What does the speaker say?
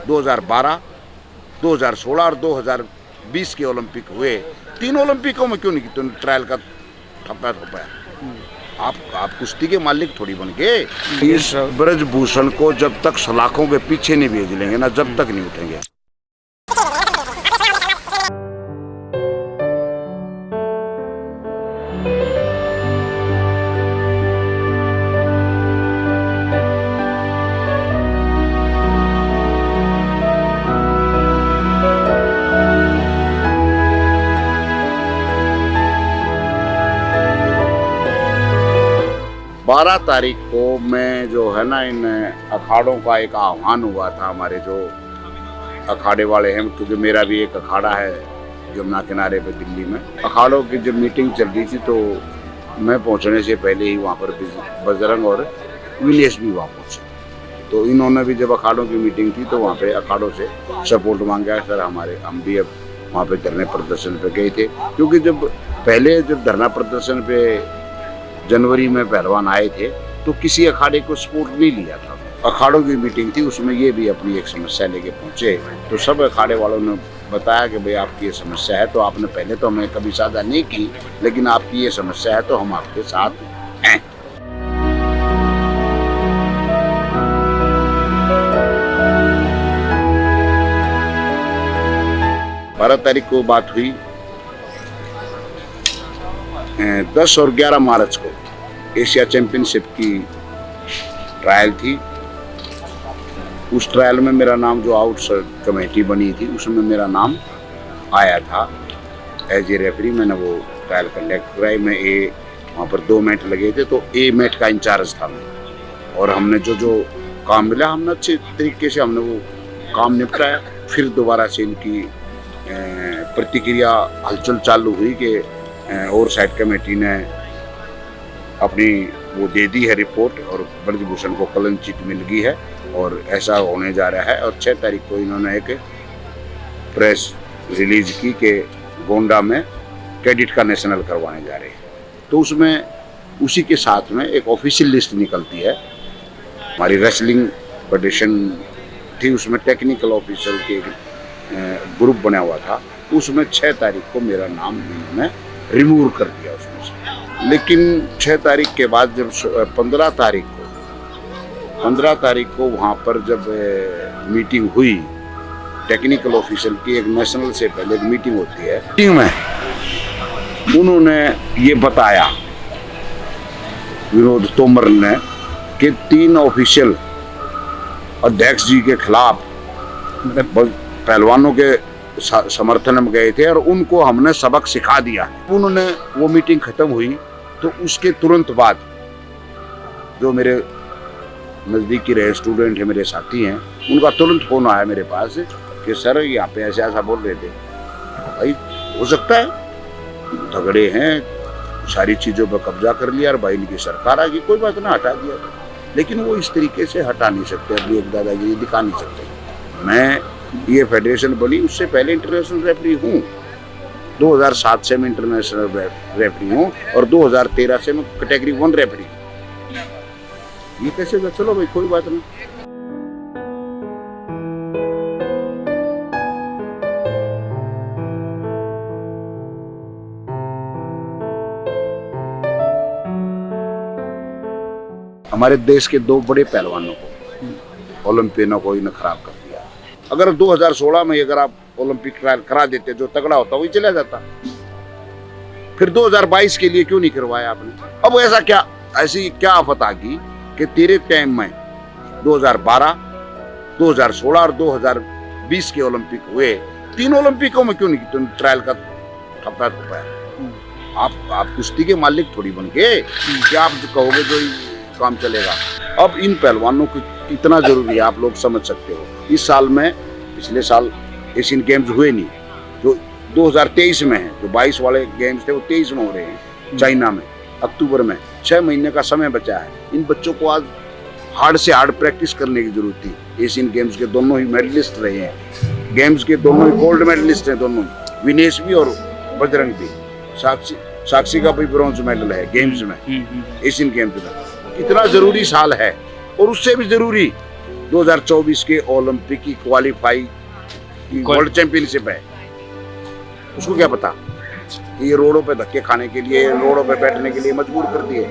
2012, 2016 और 2020 के ओलंपिक हुए। 3 ओलंपिकों में क्यों नहीं तो ट्रायल का ठप्पा थोपाया। आप कुश्ती के मालिक थोड़ी बन गए। इस ब्रजभूषण को जब तक सलाखों के पीछे नहीं भेज लेंगे ना, जब तक नहीं उठेंगे। बारह तारीख को मैं जो है ना, इन अखाड़ों का एक आह्वान हुआ था हमारे जो अखाड़े वाले हैं, क्योंकि मेरा भी एक अखाड़ा है यमुना किनारे पे दिल्ली में। अखाड़ों की जब मीटिंग चल रही थी तो मैं पहुंचने से पहले ही वहां पर बजरंग और विनेश भी वहां पहुंचे। तो इन्होंने भी जब अखाड़ों की मीटिंग थी तो वहाँ पे अखाड़ों से सपोर्ट मांगा। सर हम भी अब वहाँ पे धरने प्रदर्शन पे गए थे, क्योंकि जब धरना प्रदर्शन पे जनवरी में पहलवान आए थे तो किसी अखाड़े को सपोर्ट नहीं लिया था। अखाड़ों की मीटिंग थी, उसमें ये भी अपनी एक समस्या लेके पहुंचे। तो सब अखाड़े वालों ने बताया कि भाई आपकी ये समस्या है, तो आपने पहले तो हमें कभी साझा नहीं की, लेकिन आपकी ये समस्या है तो हम आपके साथ हैं। 12 तारीख को बात हुई। 10 और 11 मार्च को एशिया चैंपियनशिप की ट्रायल थी। उस ट्रायल में मेरा नाम, जो आउटसाइड कमेटी बनी थी उसमें मेरा नाम आया था एज ए रेफरी। मैंने वो ट्रायल कंडक्ट कराई। मैं वहाँ पर 2 मैच लगे थे, तो ए मैच का इंचार्ज था मैं। और हमने जो काम मिला, हमने अच्छे तरीके से हमने वो काम निपटाया। फिर दोबारा से इनकी प्रतिक्रिया हलचल चालू हुई कि और साइड कमेटी ने अपनी वो दे दी है रिपोर्ट, और ब्रजभूषण को क्लीन चिट मिल गई है और ऐसा होने जा रहा है। और 6 तारीख को इन्होंने एक प्रेस रिलीज की कि गोंडा में कैडेट का नेशनल करवाने जा रहे हैं। तो उसमें उसी के साथ में एक ऑफिशियल लिस्ट निकलती है। हमारी रेसलिंग फेडरेशन थी, उसमें टेक्निकल ऑफिसर के ग्रुप बना हुआ था। उसमें 6 तारीख को मेरा नाम इन्होंने रिमूव कर दिया उसमें से। लेकिन 6 तारीख के बाद जब 15 तारीख को वहाँ पर जब मीटिंग हुई टेक्निकल ऑफिसर की, एक नेशनल से पहले एक मीटिंग होती है, मीटिंग में उन्होंने ये बताया, विनोद तोमर ने, कि 3 ऑफिशियल अध्यक्ष जी के खिलाफ पहलवानों के समर्थन में गए थे और उनको हमने सबक सिखा दिया। उन्होंने वो मीटिंग खत्म हुई तो उसके तुरंत बाद जो मेरे नज़दीकी रहे स्टूडेंट है, मेरे साथी हैं, उनका तुरंत फोन आया मेरे पास कि सर यहाँ पे ऐसा बोल रहे थे। भाई हो सकता है झगड़े हैं, सारी चीज़ों पर कब्जा कर लिया और भाई इनकी सरकार आ गई, कोई बात ना, हटा दिया। लेकिन वो इस तरीके से हटा नहीं सकते, अपनी एक दादागिरी दिखा नहीं सकते। मैं ये फेडरेशन बनी उससे पहले इंटरनेशनल रेफरी हूँ। 2007 से मैं इंटरनेशनल रेफरी हूँ और 2013 से मैं कैटेगरी 1 रेफरी हूँ। ये कैसे? चलो भाई कोई बात नहीं। हमारे देश के 2 बड़े पहलवानों को, ओलंपियनों को इन्हें खराब कर दिया। अगर 2016 में अगर आप ओलंपिक ट्रायल करा देते, जो तगड़ा होता वही चला जाता। फिर 2022 के लिए क्यों नहीं करवाया आपने? अब ऐसी क्या आफत आ गई कि तेरे टाइम में 2012, 2016 और 2020 के ओलंपिक हुए। 3 ओलंपिकों में क्यों नहीं तो ट्रायल का ठप्पा थोपाया। आप कुश्ती के मालिक थोड़ी बन गए कि आप जो कहोगे जो काम चलेगा। अब इन पहलवानों को कितना जरूरी है आप लोग समझ सकते हो। इस साल में, पिछले साल एशियन गेम्स हुए नहीं, जो 2023 में है, जो 22 वाले गेम्स थे वो 23 में हो रहे हैं चाइना में, अक्टूबर में। 6 महीने का समय बचा है। इन बच्चों को आज हार्ड से हार्ड प्रैक्टिस करने की जरूरत थी। एशियन गेम्स के दोनों ही मेडलिस्ट रहे हैं, गेम्स के दोनों ही गोल्ड मेडलिस्ट हैं, दोनों, विनेश भी और बजरंग भी। साक्षी का भी ब्रॉन्ज मेडल है गेम्स में, एशियन गेम्स में। कितना जरूरी साल है। और उससे भी जरूरी 2024 के ओलंपिक की क्वालिफाई की वर्ल्ड चैंपियनशिप है, उसको क्या पता। ये रोडों पे धक्के खाने के लिए, रोडों पे बैठने के लिए मजबूर कर दिए।